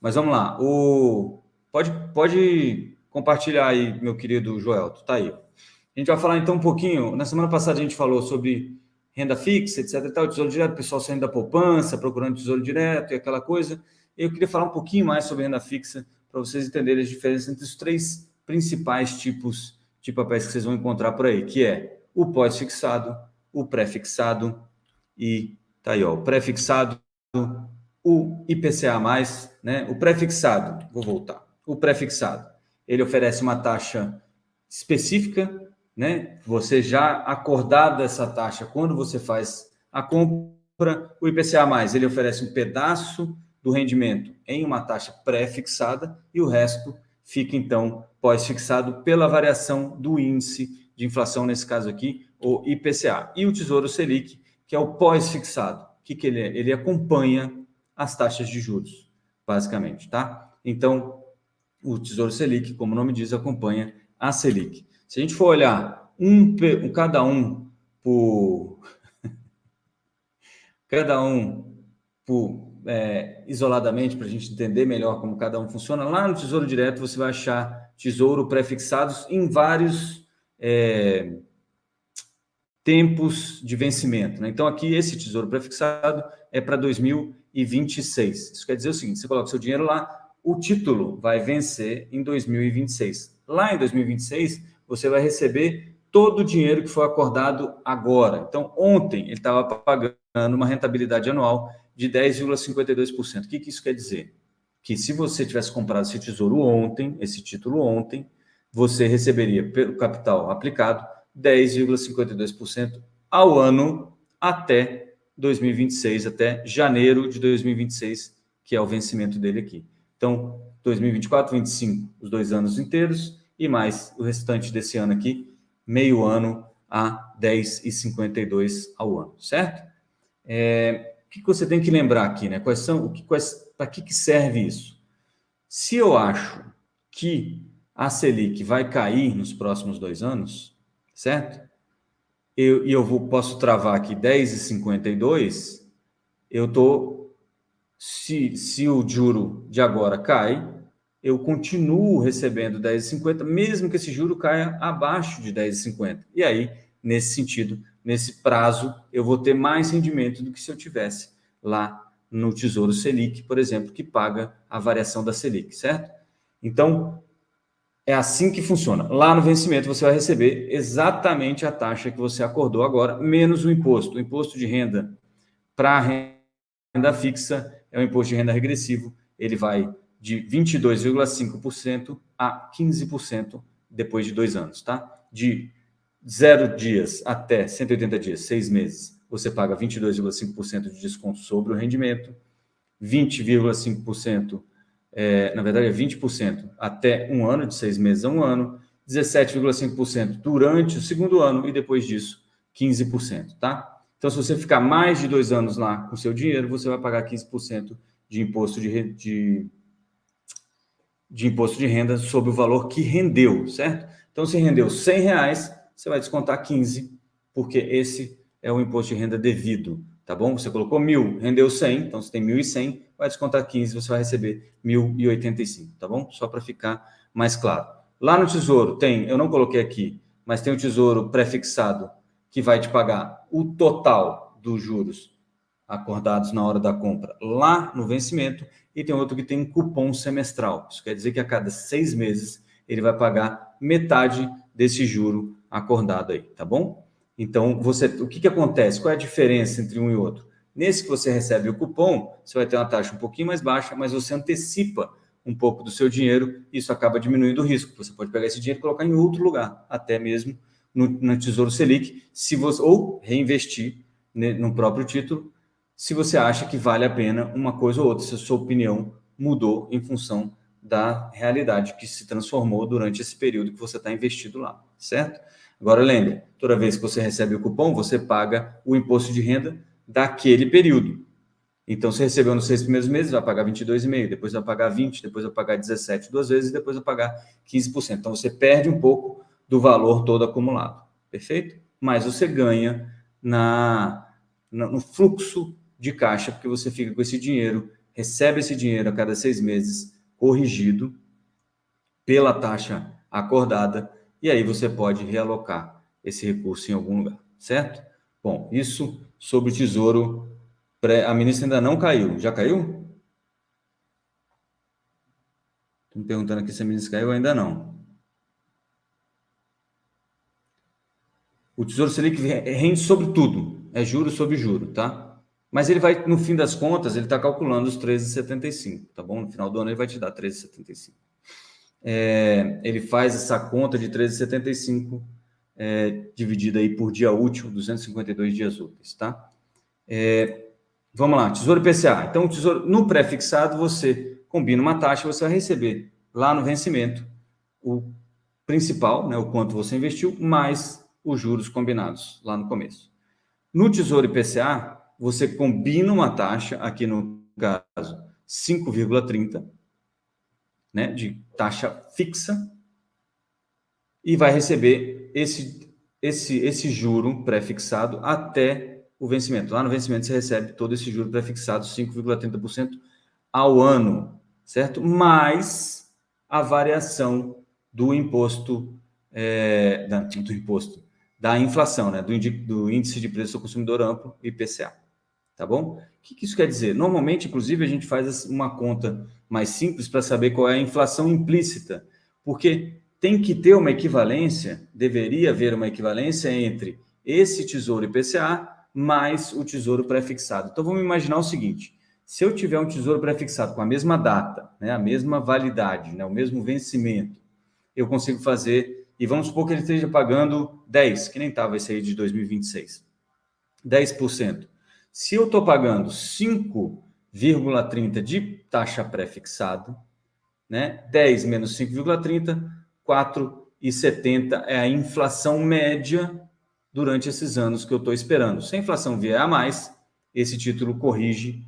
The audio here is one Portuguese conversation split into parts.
Mas vamos lá. Pode compartilhar aí, meu querido Joel, tu tá aí. A gente vai falar então um pouquinho. Na semana passada a gente falou sobre renda fixa, etc. E tal, tesouro direto, o pessoal saindo da poupança, procurando tesouro direto e aquela coisa. Eu queria falar um pouquinho mais sobre renda fixa para vocês entenderem as diferenças entre os três principais tipos de papéis que vocês vão encontrar por aí, que é o pós-fixado, o pré-fixado e tá aí, ó, o pré-fixado, o IPCA+, né? O pré-fixado, vou voltar. O pré-fixado, ele oferece uma taxa específica, né? Você já acordado essa taxa quando você faz a compra. O IPCA+, ele oferece um pedaço do rendimento em uma taxa pré-fixada e o resto fica, então, pós-fixado pela variação do índice de inflação, nesse caso aqui, o IPCA. E o Tesouro Selic, que é o pós-fixado. O que ele é? Ele acompanha as taxas de juros, basicamente, tá? Então, o Tesouro Selic, como o nome diz, acompanha a Selic. Se a gente for olhar cada um por isoladamente, para a gente entender melhor como cada um funciona, lá no Tesouro Direto você vai achar tesouro pré-fixados em vários tempos de vencimento, né? Então, aqui, esse tesouro pré-fixado é para 2026. Isso quer dizer o seguinte: você coloca o seu dinheiro lá, o título vai vencer em 2026. Lá em 2026, você vai receber todo o dinheiro que foi acordado agora. Então, ontem, ele estava pagando uma rentabilidade anual de 10,52%. O que isso quer dizer? Que se você tivesse comprado esse tesouro ontem, esse título ontem, você receberia, pelo capital aplicado, 10,52% ao ano até 2026, até janeiro de 2026, que é o vencimento dele aqui. Então, 2024, 2025, os 2 anos inteiros, e mais o restante desse ano aqui, meio ano a 10,52 ao ano, certo? O que você tem que lembrar aqui, né? Para que serve isso? Se eu acho que a Selic vai cair nos próximos 2 anos, certo? Posso travar aqui 10,52, eu estou, se o juro de agora cai, eu continuo recebendo 10,50, mesmo que esse juro caia abaixo de 10,50. E aí, nesse sentido, nesse prazo, eu vou ter mais rendimento do que se eu tivesse lá no Tesouro Selic, por exemplo, que paga a variação da Selic, certo? Então, é assim que funciona. Lá no vencimento, você vai receber exatamente a taxa que você acordou agora, menos o imposto. O imposto de renda para renda fixa é um imposto de renda regressivo. Ele vai de 22,5% a 15% depois de 2 anos, tá? De 0 dias até 180 dias, 6 meses, você paga 22,5% de desconto sobre o rendimento, 20,5%, na verdade é 20% até 1 ano, de 6 meses a 1 ano, 17,5% durante o segundo ano e depois disso 15%, tá? Então, se você ficar mais de 2 anos lá com seu dinheiro, você vai pagar 15% de imposto de imposto de renda sobre o valor que rendeu, certo? Então, se rendeu R$100, você vai descontar 15, porque esse é o imposto de renda devido, tá bom? Você colocou 1.000, rendeu 100, então você tem 1.100, vai descontar 15, você vai receber 1.085, tá bom? Só para ficar mais claro. Lá no Tesouro tem, eu não coloquei aqui, mas tem o Tesouro pré-fixado que vai te pagar o total dos juros acordados na hora da compra lá no vencimento, e tem outro que tem um cupom semestral. Isso quer dizer que a cada 6 meses ele vai pagar metade desse juro acordado aí, tá bom? Então, o que acontece? Qual é a diferença entre um e outro? Nesse que você recebe o cupom, você vai ter uma taxa um pouquinho mais baixa, mas você antecipa um pouco do seu dinheiro, e isso acaba diminuindo o risco. Você pode pegar esse dinheiro e colocar em outro lugar, até mesmo no Tesouro Selic, ou reinvestir no próprio título, se você acha que vale a pena uma coisa ou outra, se a sua opinião mudou em função da realidade que se transformou durante esse período que você está investido lá, certo? Agora lembre, toda vez que você recebe o cupom, você paga o imposto de renda daquele período. Então, se recebeu nos 6 primeiros meses, vai pagar 22,5%, depois vai pagar 20%, depois vai pagar 17% 2 vezes, e depois vai pagar 15%. Então, você perde um pouco do valor todo acumulado, perfeito? Mas você ganha no fluxo de caixa, porque você fica com esse dinheiro recebe esse dinheiro a cada 6 meses, corrigido pela taxa acordada, e aí você pode realocar esse recurso em algum lugar, certo? Bom, isso sobre o Tesouro. A ministra ainda não caiu. Já caiu? Estou me perguntando aqui se a ministra caiu, ainda não. O Tesouro Selic rende sobre tudo, é juro sobre juro, tá? Mas ele vai, no fim das contas, ele está calculando os 13,75, tá bom? No final do ano ele vai te dar 13,75. Ele faz essa conta de 13,75 dividida aí por dia útil, 252 dias úteis, tá? Vamos lá, Tesouro IPCA. Então, o Tesouro, no pré-fixado, você combina uma taxa, você vai receber lá no vencimento o principal, né, o quanto você investiu, mais os juros combinados lá no começo. No Tesouro IPCA, você combina uma taxa, aqui no caso, 5,30, né, de taxa fixa, e vai receber esse juro pré-fixado até o vencimento. Lá no vencimento você recebe todo esse juro pré-fixado, 5,30% ao ano, certo? Mais a variação do imposto, da inflação, né? Do índice de preço ao consumidor amplo, IPCA. Tá bom? O que isso quer dizer? Normalmente, inclusive, a gente faz uma conta mais simples para saber qual é a inflação implícita, porque tem que ter uma equivalência, deveria haver uma equivalência entre esse Tesouro IPCA mais o Tesouro pré-fixado. Então, vamos imaginar o seguinte: se eu tiver um Tesouro pré-fixado com a mesma data, né, a mesma validade, né, o mesmo vencimento, eu consigo fazer, e vamos supor que ele esteja pagando 10, que nem estava esse aí de 2026, 10%. Se eu estou pagando 5,30 de taxa pré-fixado, né, 10 menos 5,30, 4,70 é a inflação média durante esses anos que eu estou esperando. Se a inflação vier a mais, esse título corrige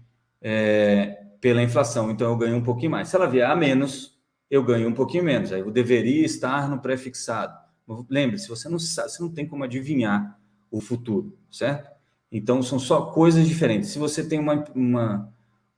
pela inflação, então eu ganho um pouquinho mais. Se ela vier a menos, eu ganho um pouquinho menos. Aí eu deveria estar no pré-fixado. Lembre-se, você não sabe, você não tem como adivinhar o futuro, certo? Então, são só coisas diferentes. Se você tem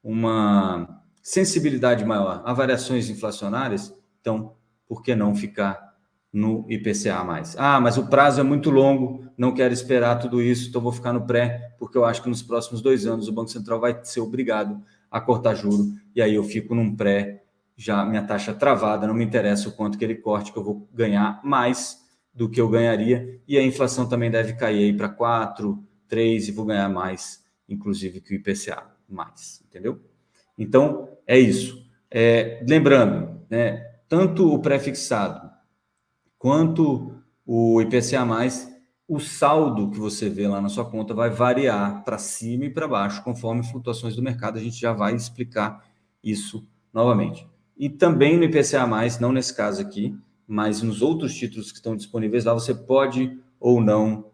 uma sensibilidade maior a variações inflacionárias, então, por que não ficar no IPCA mais? Ah, mas o prazo é muito longo, não quero esperar tudo isso, então vou ficar no pré, porque eu acho que nos próximos 2 anos o Banco Central vai ser obrigado a cortar juro, e aí eu fico num pré, já minha taxa travada, não me interessa o quanto que ele corte, que eu vou ganhar mais do que eu ganharia, e a inflação também deve cair aí para 4, 3, e vou ganhar mais, inclusive, que o IPCA, mais, entendeu? Então, é isso. Lembrando, né, tanto o pré-fixado quanto o IPCA+, o saldo que você vê lá na sua conta vai variar para cima e para baixo, conforme flutuações do mercado. A gente já vai explicar isso novamente. E também no IPCA+, não nesse caso aqui, mas nos outros títulos que estão disponíveis lá, você pode ou não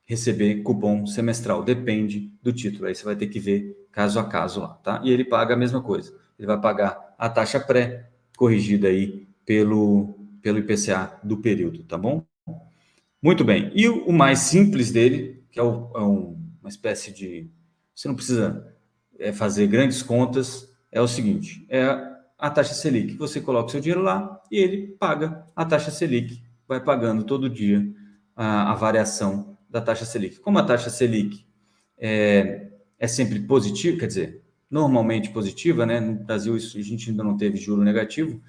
receber cupom semestral, depende do título. Aí você vai ter que ver caso a caso lá, tá? E ele paga a mesma coisa. Ele vai pagar a taxa pré, corrigida aí pelo IPCA do período, tá bom? Muito bem. E o mais simples dele, que é uma espécie de... Você não precisa fazer grandes contas, é o seguinte, é a taxa Selic. Você coloca o seu dinheiro lá e ele paga a taxa Selic, vai pagando todo dia a variação da taxa Selic. Como a taxa Selic é sempre positiva, quer dizer, normalmente positiva, né? No Brasil a gente ainda não teve juro negativo,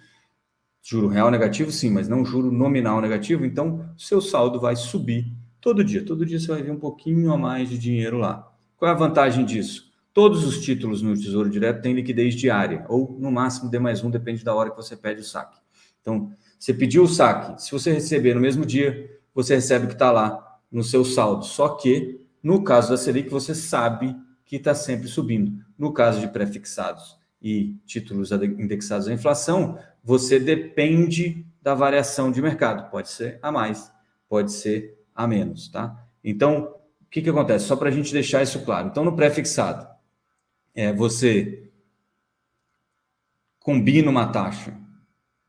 juro real negativo sim, mas não juro nominal negativo, então seu saldo vai subir todo dia você vai ver um pouquinho a mais de dinheiro lá. Qual é a vantagem disso? Todos os títulos no Tesouro Direto têm liquidez diária, ou no máximo D+1, depende da hora que você pede o saque. Então, você pediu o saque, se você receber no mesmo dia, você recebe o que está lá no seu saldo. Só que, no caso da Selic, você sabe que está sempre subindo. No caso de pré-fixados e títulos indexados à inflação, você depende da variação de mercado. Pode ser a mais, pode ser a menos, tá? Então, o que acontece? Só para a gente deixar isso claro. Então, no pré-fixado, você combina uma taxa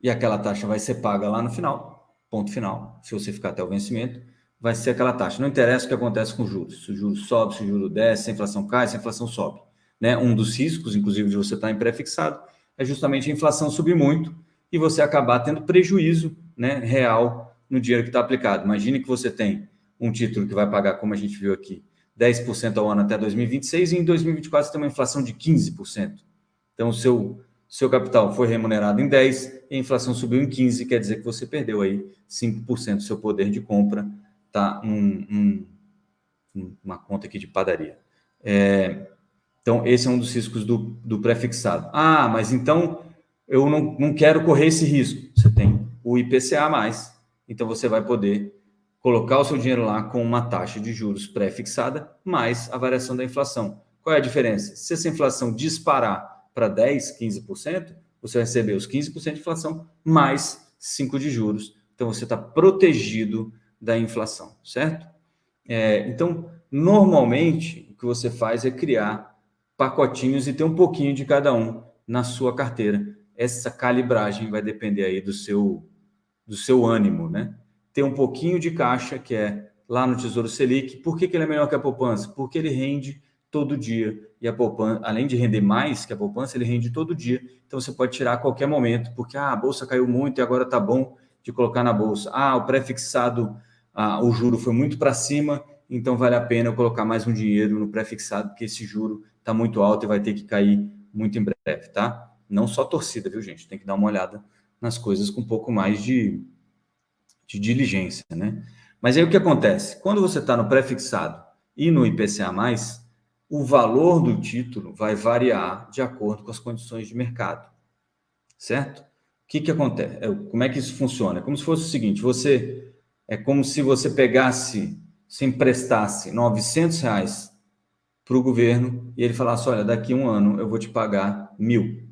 e aquela taxa vai ser paga lá no final, ponto final. Se você ficar até o vencimento, vai ser aquela taxa. Não interessa o que acontece com os juros. Se o juro sobe, se o juro desce, se a inflação cai, se a inflação sobe. né? Um dos riscos, inclusive, de você estar em pré-fixado, é justamente a inflação subir muito e você acabar tendo prejuízo, né, real no dinheiro que está aplicado. Imagine que você tem um título que vai pagar, como a gente viu aqui, 10% ao ano até 2026 e em 2024 você tem uma inflação de 15%. Então, o seu capital foi remunerado em 10 e a inflação subiu em 15, quer dizer que você perdeu aí 5% do seu poder de compra, tá? Uma conta aqui de padaria. Então, esse é um dos riscos do pré-fixado. Ah, mas então eu não quero correr esse risco. Você tem o IPCA+, então você vai poder colocar o seu dinheiro lá com uma taxa de juros pré-fixada mais a variação da inflação. Qual é a diferença? Se essa inflação disparar para 10%, 15%, você vai receber os 15% de inflação mais 5% de juros. Então, você está protegido da inflação, certo? Então, normalmente, o que você faz é criar pacotinhos e ter um pouquinho de cada um na sua carteira. Essa calibragem vai depender aí do seu ânimo, né? Ter um pouquinho de caixa, que é lá no Tesouro Selic. Por que ele é melhor que a poupança? Porque ele rende todo dia. E a poupança, além de render mais que a poupança, ele rende todo dia. Então, você pode tirar a qualquer momento, porque a bolsa caiu muito e agora está bom de colocar na bolsa. O pré-fixado, o juro foi muito para cima, então vale a pena eu colocar mais um dinheiro no pré-fixado, porque esse juro está muito alto e vai ter que cair muito em breve, tá? Não só torcida, viu, gente? Tem que dar uma olhada nas coisas com um pouco mais de diligência, né? Mas aí o que acontece? Quando você está no pré-fixado e no IPCA+, o valor do título vai variar de acordo com as condições de mercado, certo? O que acontece? Como é que isso funciona? É como se fosse o seguinte, é como se você emprestasse R$900 para o governo e ele falasse, olha, daqui a um ano eu vou te pagar 1.000,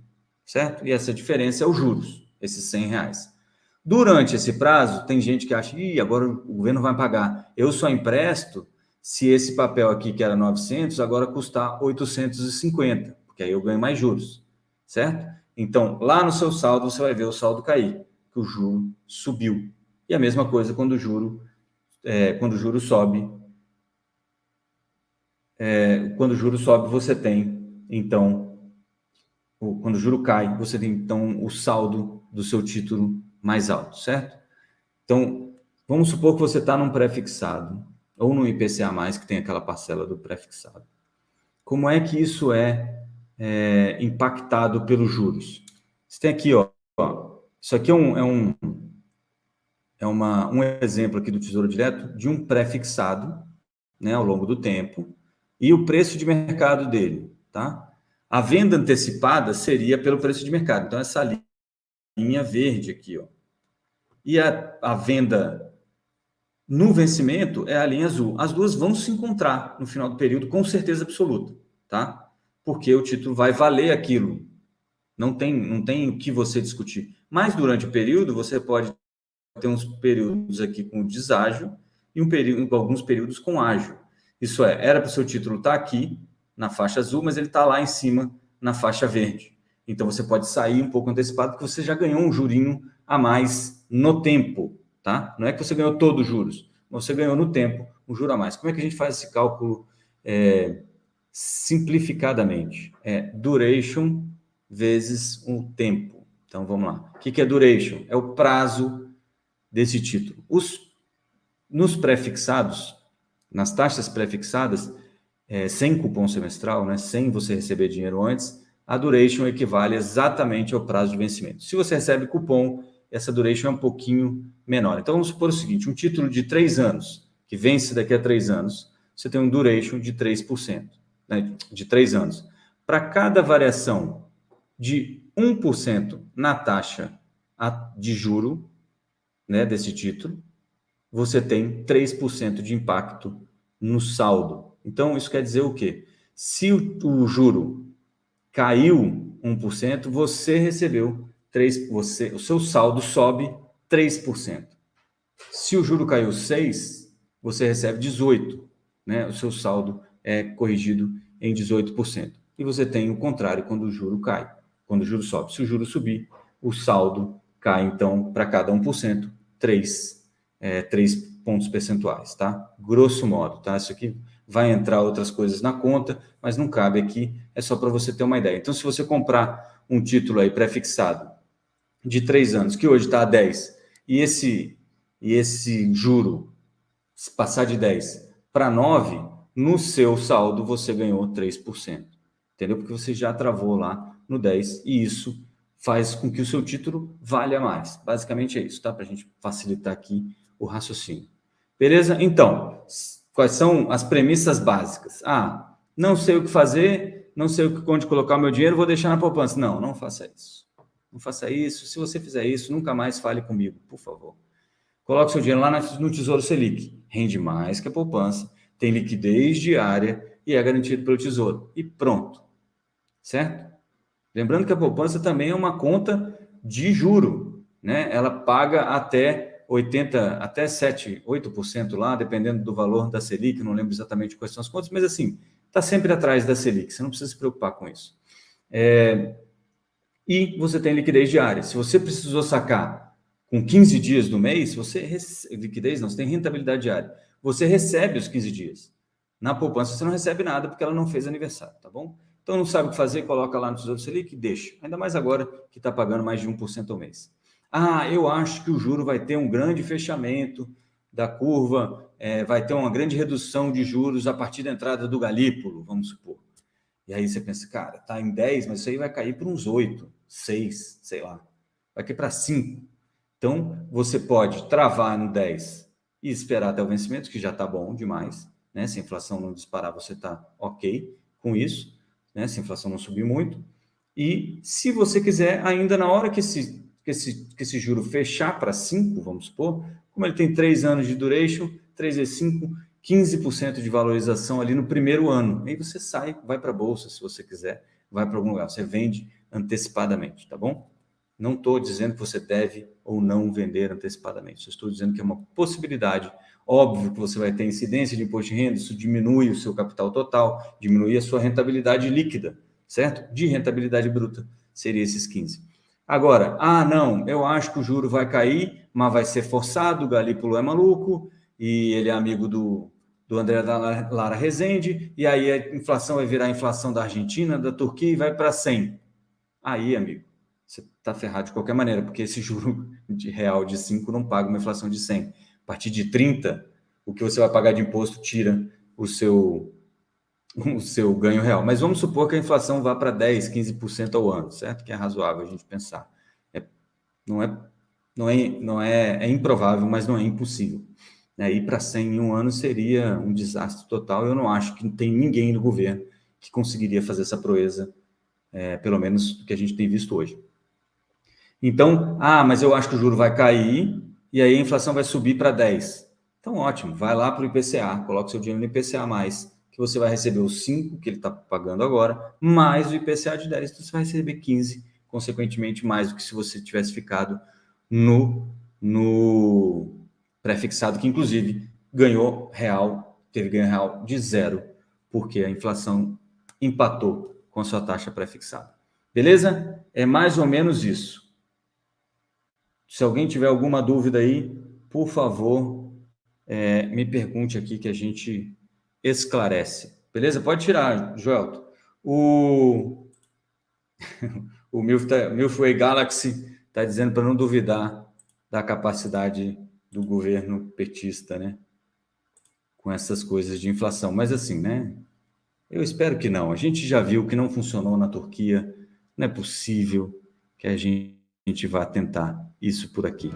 certo? E essa diferença é os juros, esses R$100. Durante esse prazo, tem gente que acha, agora o governo vai pagar. Eu só empresto se esse papel aqui, que era 900, agora custar 850, porque aí eu ganho mais juros, certo? Então, lá no seu saldo, você vai ver o saldo cair, que o juro subiu. E a mesma coisa quando o juro sobe. Quando o juro sobe, você tem, então, quando o juro cai, você tem, então, o saldo do seu título mais alto, certo? Então, vamos supor que você está num pré-fixado, ou no IPCA+, que tem aquela parcela do pré-fixado. Como é que isso é impactado pelos juros? Você tem aqui, isso aqui é um exemplo aqui do Tesouro Direto de um pré-fixado, né, ao longo do tempo, e o preço de mercado dele, tá? A venda antecipada seria pelo preço de mercado. Então, essa linha verde aqui, e a venda no vencimento é a linha azul. As duas vão se encontrar no final do período com certeza absoluta, tá? Porque o título vai valer aquilo. Não tem o que você discutir. Mas durante o período, você pode ter uns períodos aqui com deságio e alguns períodos com ágio. Isso era para o seu título estar aqui na faixa azul, mas ele está lá em cima na faixa verde. Então você pode sair um pouco antecipado, porque você já ganhou um jurinho a mais no tempo, tá? Não é que você ganhou todos os juros, mas você ganhou no tempo um juro a mais. Como é que a gente faz esse cálculo simplificadamente? Duration vezes o tempo. Então vamos lá. O que é duration? É o prazo desse título. Nos pré-fixados, nas taxas pré-fixadas, sem cupom semestral, né, sem você receber dinheiro antes, a duration equivale exatamente ao prazo de vencimento. Se você recebe cupom, essa duration é um pouquinho menor. Então, vamos supor o seguinte, um título de 3 anos, que vence daqui a 3 anos, você tem um duration de 3%, né, de 3 anos. Para cada variação de 1% na taxa de juro, né, desse título, você tem 3% de impacto no saldo. Então, isso quer dizer o quê? Se o juro caiu 1%, você recebeu 3%, o seu saldo sobe 3%. Se o juro caiu 6%, você recebe 18%, né? O seu saldo é corrigido em 18%. E você tem o contrário quando o juro cai, quando o juro sobe. Se o juro subir, o saldo cai, então, para cada 1%, 3 pontos percentuais, tá? Grosso modo, tá? Isso aqui vai entrar outras coisas na conta, mas não cabe aqui, é só para você ter uma ideia. Então, se você comprar um título aí pré-fixado de 3 anos, que hoje está a 10, e esse juro passar de 10 para 9, no seu saldo você ganhou 3%. Entendeu? Porque você já travou lá no 10 e isso faz com que o seu título valha mais. Basicamente é isso, tá? Para a gente facilitar aqui o raciocínio. Beleza? Então, quais são as premissas básicas? Ah, não sei o que fazer, não sei onde colocar o meu dinheiro, vou deixar na poupança. Não, não faça isso. Não faça isso. Se você fizer isso, nunca mais fale comigo, por favor. Coloque seu dinheiro lá no Tesouro Selic. Rende mais que a poupança, tem liquidez diária e é garantido pelo Tesouro. E pronto. Certo? Lembrando que a poupança também é uma conta de juro, né? Ela paga até 7, 8% lá, dependendo do valor da Selic, não lembro exatamente quais são as contas, mas assim, está sempre atrás da Selic, você não precisa se preocupar com isso. E você tem liquidez diária. Se você precisou sacar com 15 dias do mês, liquidez não, você tem rentabilidade diária. Você recebe os 15 dias. Na poupança você não recebe nada porque ela não fez aniversário, tá bom? Então não sabe o que fazer, coloca lá no Tesouro Selic e deixa. Ainda mais agora que está pagando mais de 1% ao mês. Ah, eu acho que o juro vai ter um grande fechamento da curva, vai ter uma grande redução de juros a partir da entrada do galípolo, vamos supor. E aí você pensa, cara, tá em 10, mas isso aí vai cair para uns 8, 6, sei lá. Vai cair para 5. Então, você pode travar no 10 e esperar até o vencimento, que já está bom demais. Né? Se a inflação não disparar, você está ok com isso. Né? Se a inflação não subir muito. E se você quiser, ainda na hora que esse juro fechar para 5, vamos supor, como ele tem 3 anos de duration, 3 vezes 5, 15% de valorização ali no primeiro ano. Aí você sai, vai para a bolsa, se você quiser, vai para algum lugar. Você vende antecipadamente, tá bom? Não estou dizendo que você deve ou não vender antecipadamente. Estou dizendo que é uma possibilidade. Óbvio que você vai ter incidência de imposto de renda, isso diminui o seu capital total, diminui a sua rentabilidade líquida, certo? De rentabilidade bruta, seria esses 15. Agora, não, eu acho que o juro vai cair, mas vai ser forçado, o Galípolo é maluco, e ele é amigo do André Lara Rezende, e aí a inflação vai virar a inflação da Argentina, da Turquia, e vai para 100. Aí, amigo, você está ferrado de qualquer maneira, porque esse juro real de 5 não paga uma inflação de 100. A partir de 30, o que você vai pagar de imposto tira o seu ganho real. Mas vamos supor que a inflação vá para 10, 15% ao ano, certo? Que é razoável a gente pensar. É improvável, mas não é impossível. Ir para 100 em um ano seria um desastre total. Eu não acho que tem ninguém no governo que conseguiria fazer essa proeza, pelo menos do que a gente tem visto hoje. Então, mas eu acho que o juro vai cair e aí a inflação vai subir para 10. Então, ótimo, vai lá para o IPCA, coloca seu dinheiro no IPCA+, que você vai receber os 5 que ele está pagando agora, mais o IPCA de 10, então você vai receber 15, consequentemente mais do que se você tivesse ficado no pré-fixado, que inclusive teve ganho real de 0, porque a inflação empatou com a sua taxa pré-fixada. Beleza? É mais ou menos isso. Se alguém tiver alguma dúvida aí, por favor, me pergunte aqui que a gente esclarece. Beleza? Pode tirar, Joelto. O Milfway Galaxy está dizendo para não duvidar da capacidade do governo petista, né? Com essas coisas de inflação. Mas assim, né? Eu espero que não. A gente já viu que não funcionou na Turquia. Não é possível que a gente vá tentar isso por aqui.